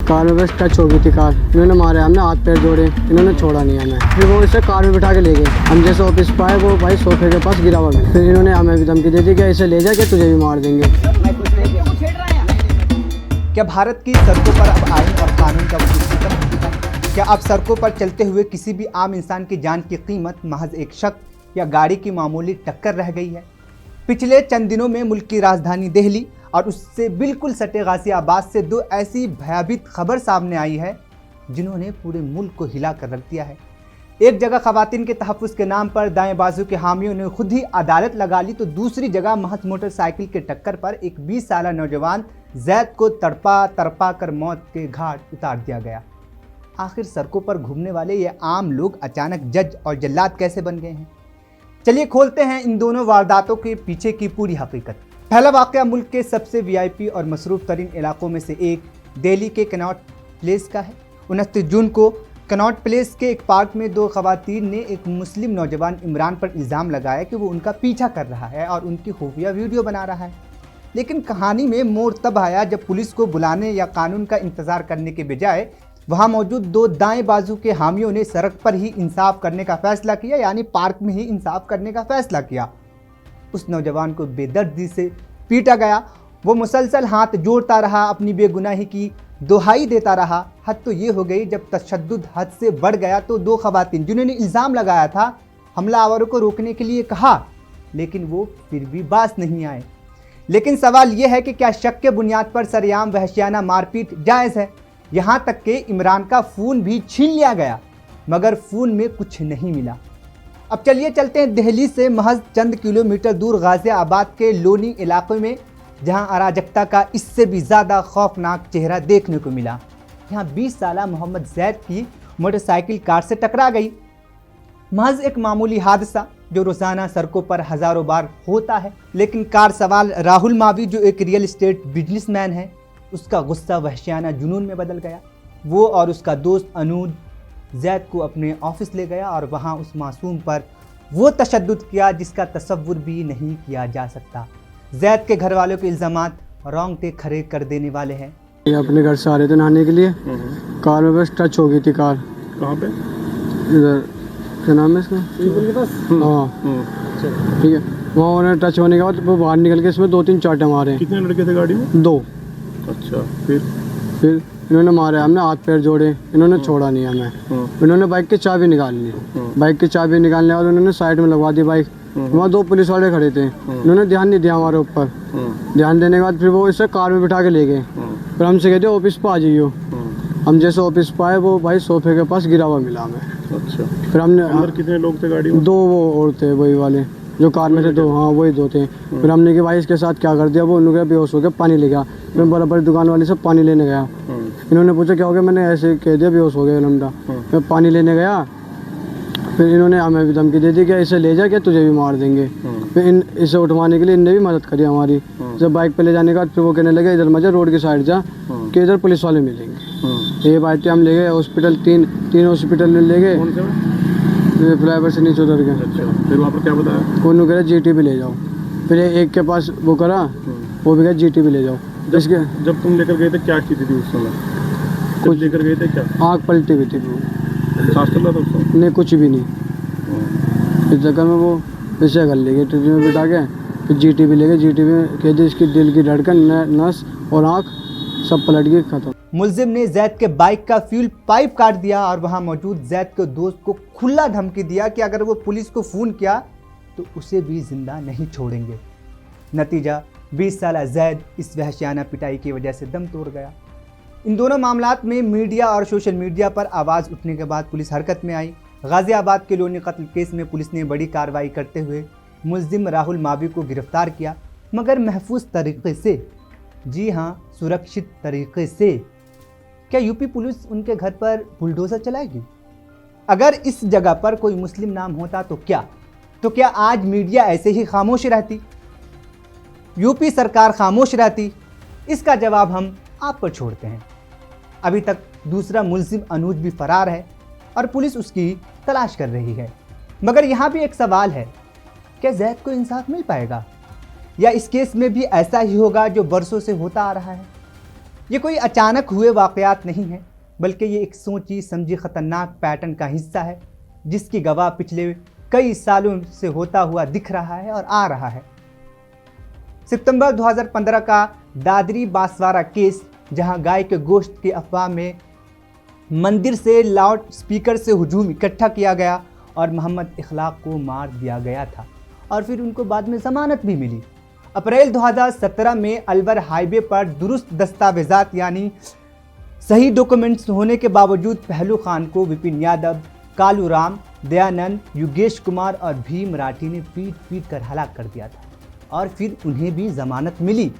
Car में बस touch हो गई थी कार, इन्होंने मारे, हमने हाथ पैर जोड़े, इन्होंने छोड़ा नहीं हमें। फिर वो इसे कार में बिठा के ले गए। हम जैसे ऑफिस पर आए वो भाई सोफे के पास गिरा हुआ है। फिर इन्होंने हमें भी धमकी दे दी कि इसे ले जाके तुझे भी मार देंगे। क्या भारत की सड़कों पर अब आईन और कानून का वजूद खत्म हो चुका है? क्या अब सड़कों पर चलते हुए किसी भी आम इंसान की जान की कीमत महज एक शख्स या गाड़ी की मामूली टक्कर रह गई है? पिछले चंद दिनों में मुल्क की राजधानी दिल्ली और उससे बिल्कुल सटे गाजियाबाद से दो ऐसी भयावह खबर सामने आई है जिन्होंने पूरे मुल्क को हिला कर रख दिया है। एक जगह खवातीन के तहफ़्फ़ुज़ के नाम पर दाएं बाजू के हामियों ने खुद ही अदालत लगा ली, तो दूसरी जगह महज मोटरसाइकिल के टक्कर पर एक 20 साल नौजवान जैद को तड़पा कर मौत के घाट उतार दिया गया। आखिर सड़कों पर घूमने वाले ये आम लोग अचानक जज और जल्लाद कैसे बन गए हैं? चलिए खोलते हैं इन दोनों वारदातों के पीछे की पूरी हकीकत। पहला वाक़या मुल्क के सबसे वीआईपी और मसरूफ़ तरीन इलाकों में से एक दिल्ली के कनॉट प्लेस का है। 29 जून को कनॉट प्लेस के एक पार्क में दो खवातीन ने एक मुस्लिम नौजवान इमरान पर इल्ज़ाम लगाया कि वो उनका पीछा कर रहा है और उनकी खुफिया वीडियो बना रहा है। लेकिन कहानी में मोड़ तब आया जब पुलिस को बुलाने या कानून का इंतज़ार करने के बजाय वहाँ मौजूद दो दाएं बाजू के हामियों ने सड़क पर ही इंसाफ करने का फैसला किया, यानी पार्क में ही इंसाफ करने का फैसला किया। उस नौजवान को बेदर्दी से पीटा गया। वो मुसलसल हाथ जोड़ता रहा, अपनी बेगुनाही की दुहाई देता रहा। हद तो ये हो गई जब तशद्दुद हद से बढ़ गया तो दो खवातीन जिन्होंने इल्ज़ाम लगाया था, हमलावरों को रोकने के लिए कहा, लेकिन वो फिर भी बास नहीं आए। लेकिन सवाल ये है कि क्या शक के बुनियाद पर सरेआम वहशियाना मारपीट जायज़ है? यहाँ तक कि इमरान का फ़ोन भी छीन लिया गया, मगर फ़ोन में कुछ नहीं मिला। अब चलिए चलते हैं दिल्ली से महज चंद किलोमीटर दूर गाजियाबाद के लोनी इलाके में, जहां अराजकता का इससे भी ज़्यादा खौफनाक चेहरा देखने को मिला। यहाँ 20 साल मोहम्मद जैद की मोटरसाइकिल कार से टकरा गई। महज एक मामूली हादसा जो रोज़ाना सड़कों पर हज़ारों बार होता है, लेकिन कार सवार राहुल मावी जो एक रियल एस्टेट बिजनेसमैन है, उसका गुस्सा वहशियाना जुनून में बदल गया। वो और उसका दोस्त अनूज जैद को अपने ऑफिस ले गया और वहाँ उस मासूम पर वो तशद्दुद किया जिसका तसव्वुर भी नहीं किया जा सकता। जैद के घर वालों के इल्ज़ामात रोंगटे खड़े कर देने वाले हैं। ये अपने घर से आ रहे थे नहाने के लिए, कार में बस टच हो गई थी कार। कहाँ पे? इधर क्या नाम है इसका? हाँ ठीक है। वहाँ उन्होंने टच होने के बाद वो बाहर निकल के इसमें 2-3 चाटे मारे। कितने लड़के थे गाड़ी में? 2। अच्छा, फिर इन्होंने मारे, हमने हाथ पैर जोड़े, इन्होंने छोड़ा नहीं हमें। इन्होंने बाइक की चाबी निकाल ली। बाइक की चाबी निकालने के बाद उन्होंने साइड में लगवा दी बाइक। वहाँ 2 पुलिस वाले खड़े थे, इन्होंने ध्यान नहीं दिया हमारे ऊपर। ध्यान देने के बाद फिर वो इसे कार में बिठा के ले गए। फिर हमसे कहते ऑफिस पर आ जाइयो। हम जैसे ऑफिस पर आए वो भाई सोफे के पास गिरा हुआ मिला हमें। अच्छा, फिर हमने अंदर कितने लोग थे गाड़ी में? 2 वो और थे, वही वाले जो कार में थे 2। हाँ वही 2 थे। फिर हमने कि भाई इसके साथ क्या कर दिया? वो उन्होंने बेहोश हो गया, पानी ले गया। मैं बराबर दुकान वाले से पानी लेने गया। इन्होंने पूछा क्या हो गया? मैंने ऐसे कह दिया बेहोश हो गया लमडा। मैं पानी लेने गया, फिर इन्होंने हमें भी धमकी दे दी कि इसे ले जा के तुझे भी मार देंगे। फिर इसे उठवाने के लिए इनने भी मदद करी हमारी। जब बाइक पे ले जाने का फिर वो कहने लगे इधर मत जा, रोड की साइड जा कि इधर पुलिस वाले मिलेंगे। ये बात हम ले गए हॉस्पिटल, 3 हॉस्पिटल में ले गए। फ्लाईओवर से नीचे उतर गए। अच्छा, फिर वहाँ पर क्या बताया? उन्होंने कह जीटी भी ले जाओ। फिर एक के पास वो करा, वो भी कहा जीटी भी ले जाओ। इसके जब तुम लेकर गए थे क्या की थी उस समय? कुछ लेकर गए थे क्या? आँख पलटी हुई थी। सांस चल रहा था उस समय? नहीं कुछ भी नहीं। इस जगह में वो विषय कर ले गए, ट्रेन में बिठा के। फिर जीटी भी ले गए। जीटी में कह दी इसकी दिल की धड़कन, नस और आँख सब पलट गई, खत्म। मुलजिम ने जैद के बाइक का फ्यूल पाइप काट दिया और वहां मौजूद जैद के दोस्त को खुला धमकी दिया कि अगर वो पुलिस को फ़ोन किया तो उसे भी जिंदा नहीं छोड़ेंगे। नतीजा 20 साल जैद इस वहशियाना पिटाई की वजह से दम तोड़ गया। इन दोनों मामलात में मीडिया और सोशल मीडिया पर आवाज़ उठने के बाद पुलिस हरकत में आई। गाजियाबाद के लोनी कत्ल केस में पुलिस ने बड़ी कार्रवाई करते हुए मुलजिम राहुल मावी को गिरफ्तार किया, मगर महफूज तरीके से। जी हाँ, सुरक्षित तरीके से। क्या यूपी पुलिस उनके घर पर बुलडोज़र चलाएगी? अगर इस जगह पर कोई मुस्लिम नाम होता तो क्या आज मीडिया ऐसे ही खामोश रहती? यूपी सरकार खामोश रहती? इसका जवाब हम आप पर छोड़ते हैं। अभी तक दूसरा मुलजिम अनूज भी फरार है और पुलिस उसकी तलाश कर रही है। मगर यहाँ भी एक सवाल है, क्या जैद को इंसाफ मिल पाएगा या इस केस में भी ऐसा ही होगा जो बरसों से होता आ रहा है? ये कोई अचानक हुए वाक़यात नहीं है, बल्कि ये एक सोची समझी ख़तरनाक पैटर्न का हिस्सा है जिसकी गवाह पिछले कई सालों से होता हुआ दिख रहा है और आ रहा है। सितंबर 2015 का दादरी बांसवाड़ा केस, जहां गाय के गोश्त की अफवाह में मंदिर से लाउड स्पीकर से हुजूम इकट्ठा किया गया और मोहम्मद इखलाक को मार दिया गया था और फिर उनको बाद में ज़मानत भी मिली। अप्रैल 2017 में अलवर हाईवे पर दुरुस्त दस्तावेजात यानी सही डॉक्यूमेंट्स होने के बावजूद पहलू खान को विपिन यादव, कालू राम, दयानंद, योगेश कुमार और भीम राठी ने पीट कर हलाक कर दिया था और फिर उन्हें भी ज़मानत मिली।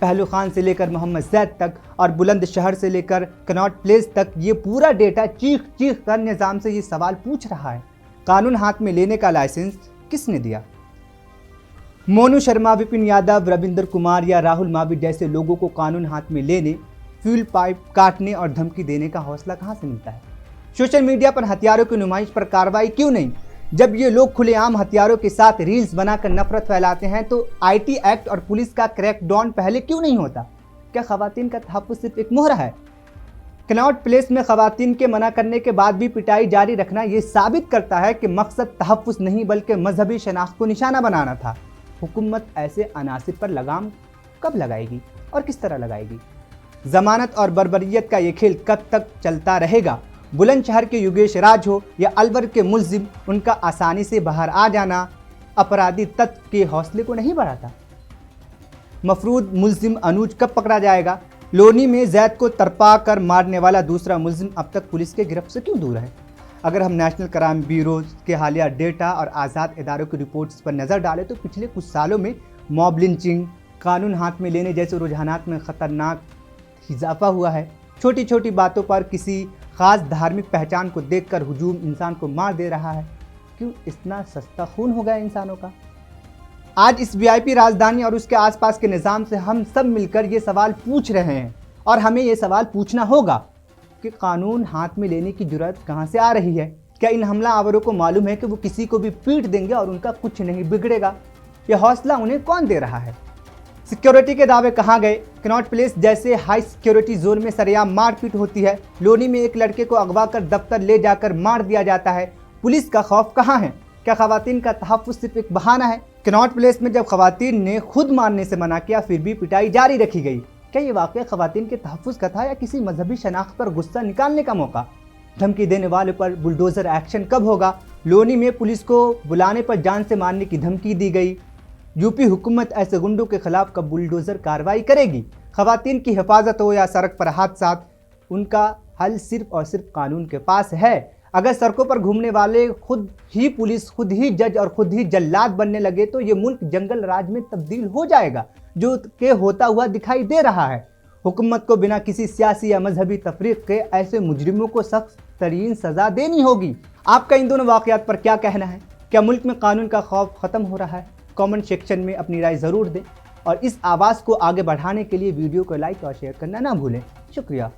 पहलू खान से लेकर मोहम्मद जैद तक और बुलंदशहर से लेकर कनॉट प्लेस तक ये पूरा डेटा चीख चीख कर निज़ाम से ये सवाल पूछ रहा है, कानून हाथ में लेने का लाइसेंस किसने दिया? मोनू शर्मा, विपिन यादव, रविंद्र कुमार या राहुल मावी जैसे लोगों को कानून हाथ में लेने, फ्यूल पाइप काटने और धमकी देने का हौसला कहाँ से मिलता है? सोशल मीडिया पर हथियारों की नुमाइश पर कार्रवाई क्यों नहीं? जब ये लोग खुलेआम हथियारों के साथ रील्स बनाकर नफरत फैलाते हैं तो आईटी एक्ट और पुलिस का क्रैकडाउन पहले क्यों नहीं होता? क्या खवातीन का तहफ़्फ़ुज़ सिर्फ एक मोहरा है? कनॉट प्लेस में खवातीन के मना करने के बाद भी पिटाई जारी रखना ये साबित करता है कि मकसद तहफ़्फ़ुज़ नहीं बल्कि मजहबी शनाख्त को निशाना बनाना था। हुकूमत ऐसे अनासिर पर लगाम कब लगाएगी और किस तरह लगाएगी? जमानत और बर्बरियत का ये खेल कब तक चलता रहेगा? बुलंदशहर के योगेश राज हो या अलवर के मुलजिम, उनका आसानी से बाहर आ जाना अपराधी तत्व के हौसले को नहीं बढ़ाता। मफरूद मुलजिम अनुज कब पकड़ा जाएगा? लोनी में जैद को तरपा कर मारने वाला दूसरा मुलजिम अब तक पुलिस के गिरफ्त से क्यों दूर है? अगर हम नेशनल क्राइम ब्यूरो के हालिया डेटा और आज़ाद इदारों की रिपोर्ट्स पर नज़र डालें तो पिछले कुछ सालों में मॉब लिंचिंग, कानून हाथ में लेने जैसे रुझानात में ख़तरनाक इजाफा हुआ है। छोटी छोटी बातों पर किसी ख़ास धार्मिक पहचान को देखकर हुजूम इंसान को मार दे रहा है। क्यों इतना सस्ता खून हो गया इंसानों का? आज इस वीआईपी राजधानी और उसके आसपास के निज़ाम से हम सब मिलकर ये सवाल पूछ रहे हैं और हमें ये सवाल पूछना होगा कि कानून हाथ में लेने की जुर्रत कहाँ से आ रही है? क्या इन हमला आवरों को मालूम है कि वो किसी को भी पीट देंगे और उनका कुछ नहीं बिगड़ेगा? यह हौसला उन्हें कौन दे रहा है? सिक्योरिटी के दावे कहाँ गए? कनॉट प्लेस जैसे हाई सिक्योरिटी जोन में सरेआम मारपीट होती है। लोनी में एक लड़के को अगवा कर दफ्तर ले जाकर मार दिया जाता है। पुलिस का खौफ कहाँ है? क्या खवातीन का तहफ़्फ़ुज़ सिर्फ एक बहाना है? कनॉट प्लेस में जब खवातीन ने खुद मारने से मना किया फिर भी पिटाई जारी रखी गई। क्या ये वाक़या खवातीन के तहफ़्फ़ुज़ का था या किसी मजहबी शनाख्त पर गुस्सा निकालने का मौका? धमकी देने वाले पर बुलडोज़र एक्शन कब होगा? लोनी में पुलिस को बुलाने पर जान से मारने की धमकी दी गई। यूपी हुकूमत ऐसे गुंडों के खिलाफ कब बुलडोज़र कार्रवाई करेगी? खवातीन की हिफाजत हो या सड़क पर हादसा, उनका हल सिर्फ और सिर्फ कानून के पास है। अगर सड़कों पर घूमने वाले खुद ही पुलिस, खुद ही जज और खुद ही जल्लाद बनने लगे तो ये मुल्क जंगल राज में तब्दील हो जाएगा, जो कि होता हुआ दिखाई दे रहा है। हुकूमत को बिना किसी सियासी या मजहबी तफरीक के ऐसे मुजरिमों को सख्त तरीन सज़ा देनी होगी। आपका इन दोनों वाक़यात पर क्या कहना है? क्या मुल्क में कानून का खौफ ख़त्म हो रहा है? कमेंट सेक्शन में अपनी राय ज़रूर दें और इस आवाज़ को आगे बढ़ाने के लिए वीडियो को लाइक और शेयर करना ना भूलें। शुक्रिया।